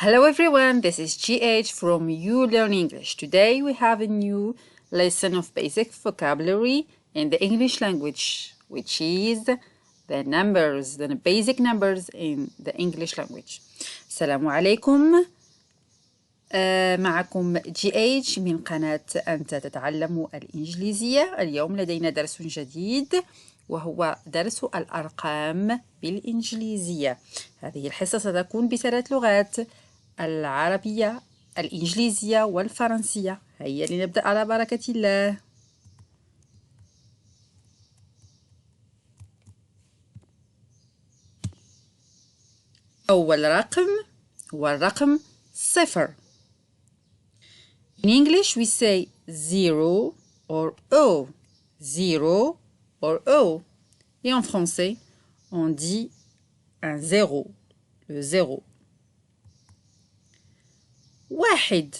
Hello everyone, this is GH from You Learn English. Today we have a new lesson of basic vocabulary in the English language, which is the numbers, the basic numbers in the English language. السلام عليكم. معكم GH من قناة أنت تتعلم الإنجليزية. اليوم لدينا درس جديد وهو درس الأرقام بالإنجليزية. هذه الحصة ستكون بثلاث لغات: العربية، الإنجليزية والفرنسية. هيا لنبدأ على بركة الله. أول رقم هو الرقم 0. In English we say 0 or O. 0 or O. Et en français, on dit un 0, le 0. واحد.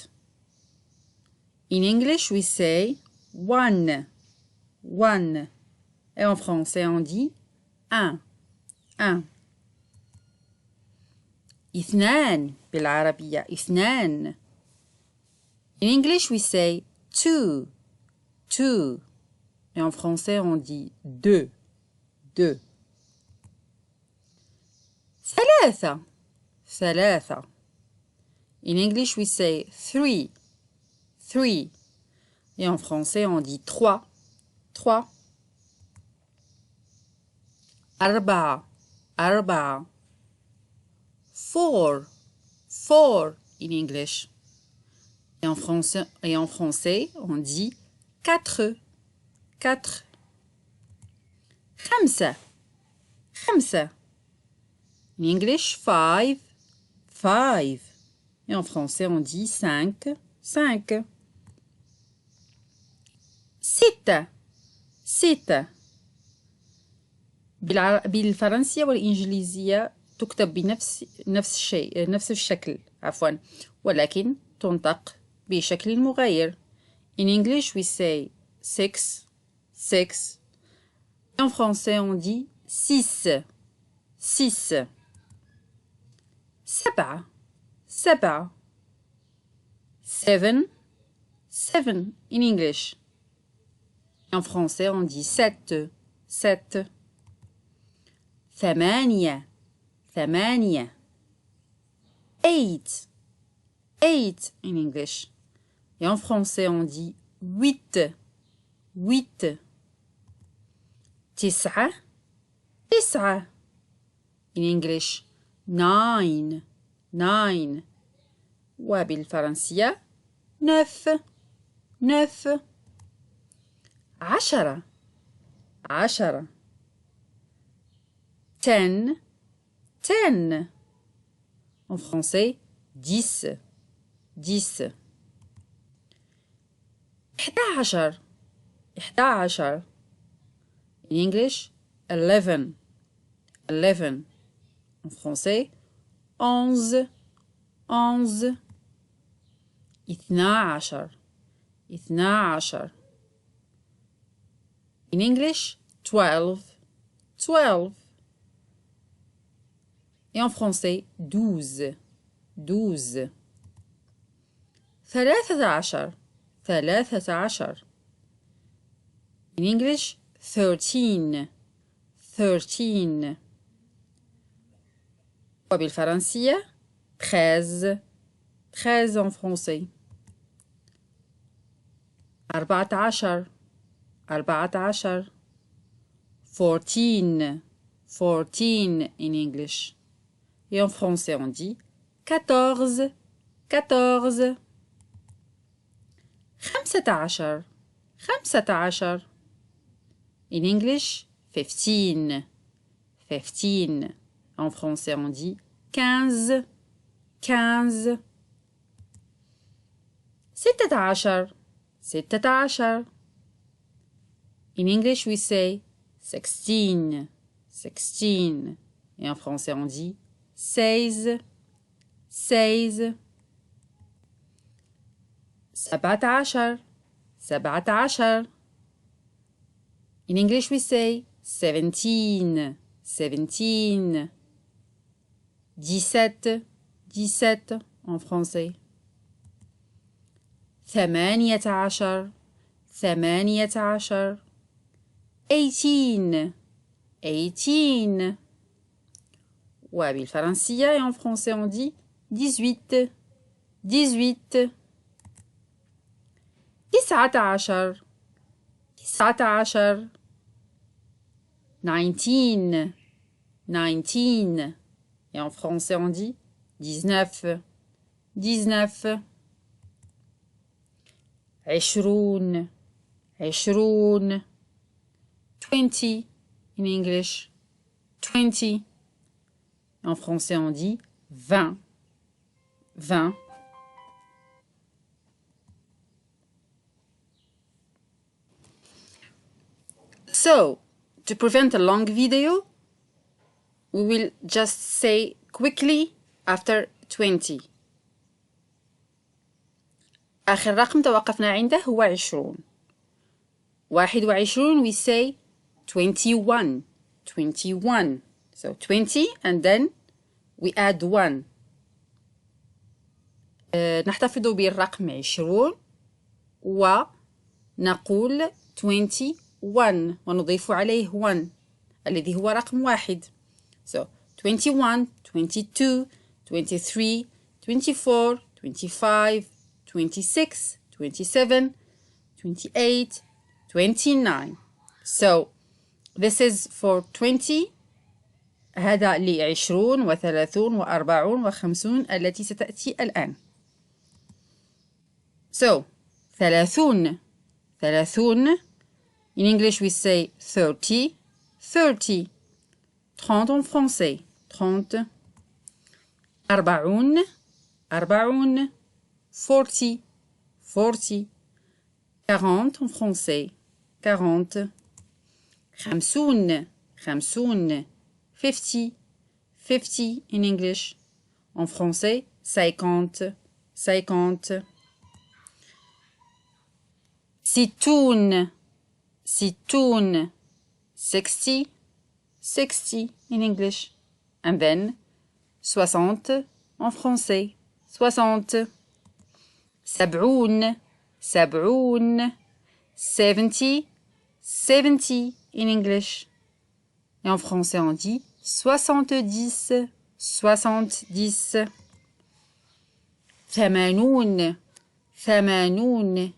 In English we say 1, 1. Et en français on dit 1, 1. اثنان بالعربية اثنان. In English we say 2, 2. Et en français on dit 2, 2. ثلاثة ثلاثة. In English we say 3, 3. Et en français on dit 3, 3. أربعة أربعة. 4, 4 in English. Et en français on dit 4, 4. خمسة خمسة. In English 5, 5. Et en français on dit 5, 5. ستة ستة. بالفرنسية والإنجليزية تكتب نفس الشكل عفوا، ولكن تنطق بشكل مغاير. In English we say 6, 6. En français on dit 6, 6. سبعة سبعة. 7, 7 in English. En français on dit 7, 7. ثمانية ثمانية. 8, 8 in English. Et en français on dit 8, 8. تسعة تسعة. In English 9, 9. وبالفرنسية 9, 9. عشرة عشرة. 10, 10. En français 10, 10. 11, 11. In English 11, 11. En français 11, 11. 12, 12. In English 12, 12. Et en français 12, 12. 13, 13. In English 13, 13. وبالفرنسية 13, 13 en français. 14, 14. 14, 14 in English. Et en français on dit 14, 14. 15, 15. In English 15, 15. En français on dit 15, 15. 16, 16. In English we say 16, 16. Et en français on dit 16, 16. 17, 17. In English we say 17, 17. 17, 17. en français. 18 18 18 18 وبالفرنسية et en français on dit 18 18 19 19 19 19 et en français on dit 19 19 20 20 20 in English 20 en français on dit 20 20 So, to prevent a long video, we will just say quickly after 20. آخر رقم توقفنا عنده هو 20. 21 we say 21. 21. So 20 and then we add 1. نحتفظ بالرقم 20 ونقول 21 ونضيف عليه 1 الذي هو رقم 1. So 21, 22, 23, 24, 25, 26, 27, 28, 29. So this is for 20. هذا ل20 و30 و40 و50 التي ستأتي الآن. So 30 30 in English we say 30 30 30 en français 30 40 40 40 40 40 en français 40 50 50 50 50 in English en français 50 50 ستون ستون 60 60 in English and then 60 en français 60 سبعون سبعون 70 70 in English et en français on dit 70 70 ثمانون ثمانون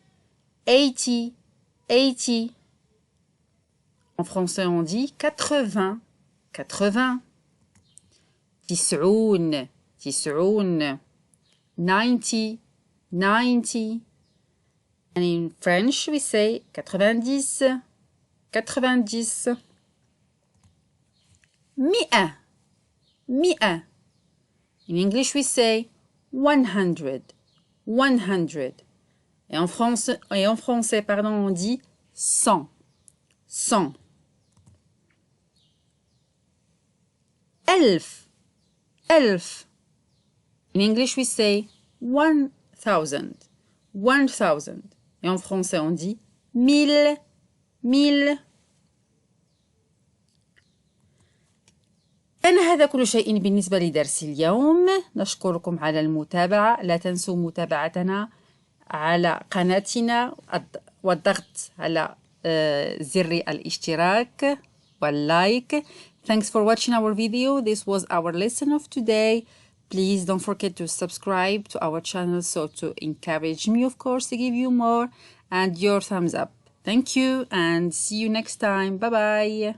80 80 en français on dit 80 80 تسعون تسعون 90 90 and in French we say 90 90 مئة مئة in English we say 100 100 et en français pardon on dit 100 100 ألف ألف in English we say 1000 1000 et en français on dit 1000 1000 كان هذا كل شيء بالنسبة لدرس اليوم. نشكركم على المتابعة. لا تنسوا متابعتنا على قناتنا والضغط على زر الاشتراك واللايك. Thanks for watching our video. This was our lesson of today. Please don't forget to subscribe to our channel so to encourage me, of course, to give you more and your thumbs up. Thank you and see you next time. Bye bye.